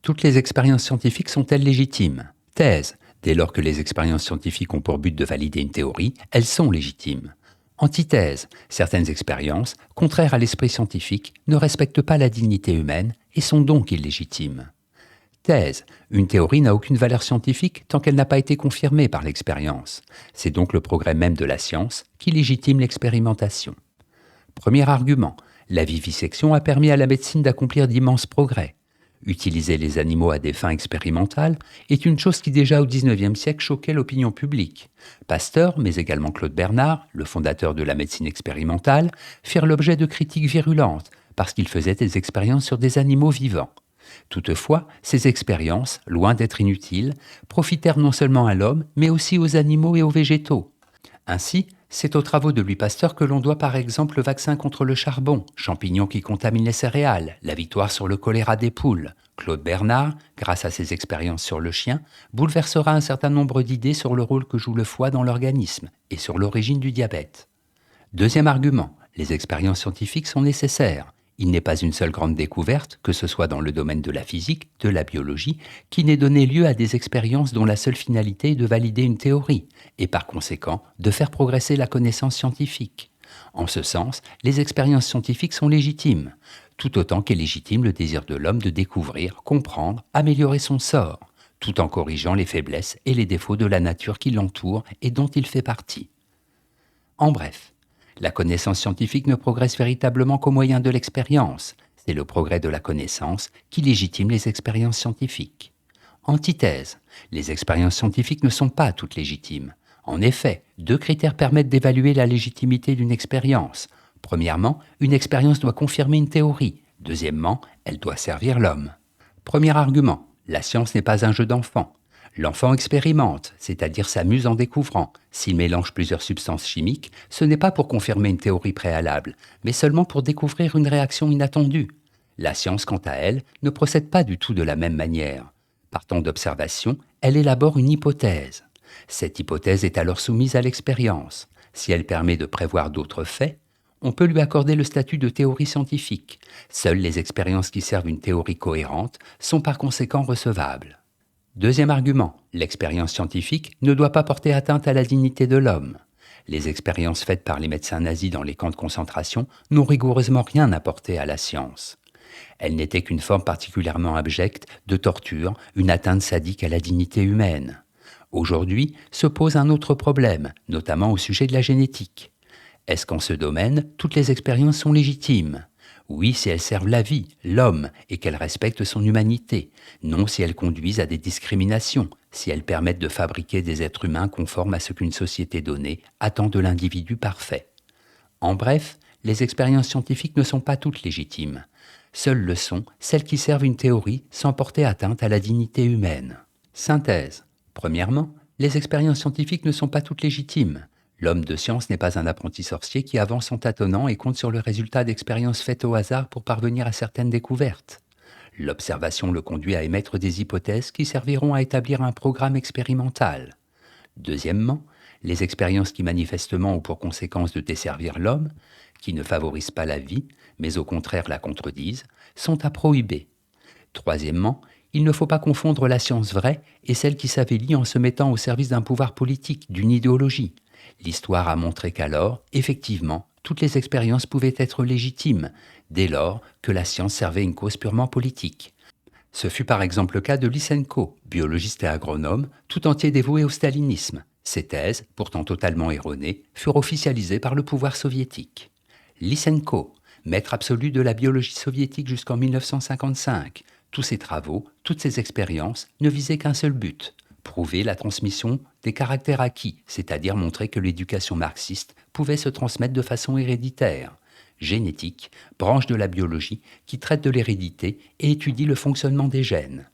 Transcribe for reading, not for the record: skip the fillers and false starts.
Toutes les expériences scientifiques sont-elles légitimes? Thèse. Dès lors que les expériences scientifiques ont pour but de valider une théorie, elles sont légitimes. Antithèse. Certaines expériences, contraires à l'esprit scientifique, ne respectent pas la dignité humaine et sont donc illégitimes. Thèse. Une théorie n'a aucune valeur scientifique tant qu'elle n'a pas été confirmée par l'expérience. C'est donc le progrès même de la science qui légitime l'expérimentation. Premier argument. La vivisection a permis à la médecine d'accomplir d'immenses progrès. Utiliser les animaux à des fins expérimentales est une chose qui déjà au XIXe siècle choquait l'opinion publique. Pasteur, mais également Claude Bernard, le fondateur de la médecine expérimentale, firent l'objet de critiques virulentes parce qu'ils faisaient des expériences sur des animaux vivants. Toutefois, ces expériences, loin d'être inutiles, profitèrent non seulement à l'homme, mais aussi aux animaux et aux végétaux. Ainsi, c'est aux travaux de Louis Pasteur que l'on doit par exemple le vaccin contre le charbon, champignon qui contamine les céréales, la victoire sur le choléra des poules. Claude Bernard, grâce à ses expériences sur le chien, bouleversera un certain nombre d'idées sur le rôle que joue le foie dans l'organisme et sur l'origine du diabète. Deuxième argument, les expériences scientifiques sont nécessaires. Il n'est pas une seule grande découverte, que ce soit dans le domaine de la physique, de la biologie, qui n'ait donné lieu à des expériences dont la seule finalité est de valider une théorie, et par conséquent de faire progresser la connaissance scientifique. En ce sens, les expériences scientifiques sont légitimes, tout autant qu'est légitime le désir de l'homme de découvrir, comprendre, améliorer son sort, tout en corrigeant les faiblesses et les défauts de la nature qui l'entoure et dont il fait partie. En bref, la connaissance scientifique ne progresse véritablement qu'au moyen de l'expérience. C'est le progrès de la connaissance qui légitime les expériences scientifiques. Antithèse. Les expériences scientifiques ne sont pas toutes légitimes. En effet, deux critères permettent d'évaluer la légitimité d'une expérience. Premièrement, une expérience doit confirmer une théorie. Deuxièmement, elle doit servir l'homme. Premier argument. La science n'est pas un jeu d'enfant. L'enfant expérimente, c'est-à-dire s'amuse en découvrant. S'il mélange plusieurs substances chimiques, ce n'est pas pour confirmer une théorie préalable, mais seulement pour découvrir une réaction inattendue. La science, quant à elle, ne procède pas du tout de la même manière. Partant d'observation, elle élabore une hypothèse. Cette hypothèse est alors soumise à l'expérience. Si elle permet de prévoir d'autres faits, on peut lui accorder le statut de théorie scientifique. Seules les expériences qui servent une théorie cohérente sont par conséquent recevables. Deuxième argument, l'expérience scientifique ne doit pas porter atteinte à la dignité de l'homme. Les expériences faites par les médecins nazis dans les camps de concentration n'ont rigoureusement rien apporté à la science. Elles n'étaient qu'une forme particulièrement abjecte de torture, une atteinte sadique à la dignité humaine. Aujourd'hui se pose un autre problème, notamment au sujet de la génétique. Est-ce qu'en ce domaine, toutes les expériences sont légitimes ? Oui, si elles servent la vie, l'homme, et qu'elles respectent son humanité. Non, si elles conduisent à des discriminations, si elles permettent de fabriquer des êtres humains conformes à ce qu'une société donnée attend de l'individu parfait. En bref, les expériences scientifiques ne sont pas toutes légitimes. Seules le sont celles qui servent une théorie sans porter atteinte à la dignité humaine. Synthèse. Premièrement, les expériences scientifiques ne sont pas toutes légitimes. L'homme de science n'est pas un apprenti sorcier qui avance en tâtonnant et compte sur le résultat d'expériences faites au hasard pour parvenir à certaines découvertes. L'observation le conduit à émettre des hypothèses qui serviront à établir un programme expérimental. Deuxièmement, les expériences qui manifestement ont pour conséquence de desservir l'homme, qui ne favorisent pas la vie, mais au contraire la contredisent, sont à prohiber. Troisièmement, il ne faut pas confondre la science vraie et celle qui s'avélit en se mettant au service d'un pouvoir politique, d'une idéologie. L'histoire a montré qu'alors, effectivement, toutes les expériences pouvaient être légitimes, dès lors que la science servait une cause purement politique. Ce fut par exemple le cas de Lysenko, biologiste et agronome, tout entier dévoué au stalinisme. Ses thèses, pourtant totalement erronées, furent officialisées par le pouvoir soviétique. Lysenko, maître absolu de la biologie soviétique jusqu'en 1955, tous ses travaux, toutes ses expériences ne visaient qu'un seul but: prouver la transmission des caractères acquis, c'est-à-dire montrer que l'éducation marxiste pouvait se transmettre de façon héréditaire. Génétique, branche de la biologie qui traite de l'hérédité et étudie le fonctionnement des gènes.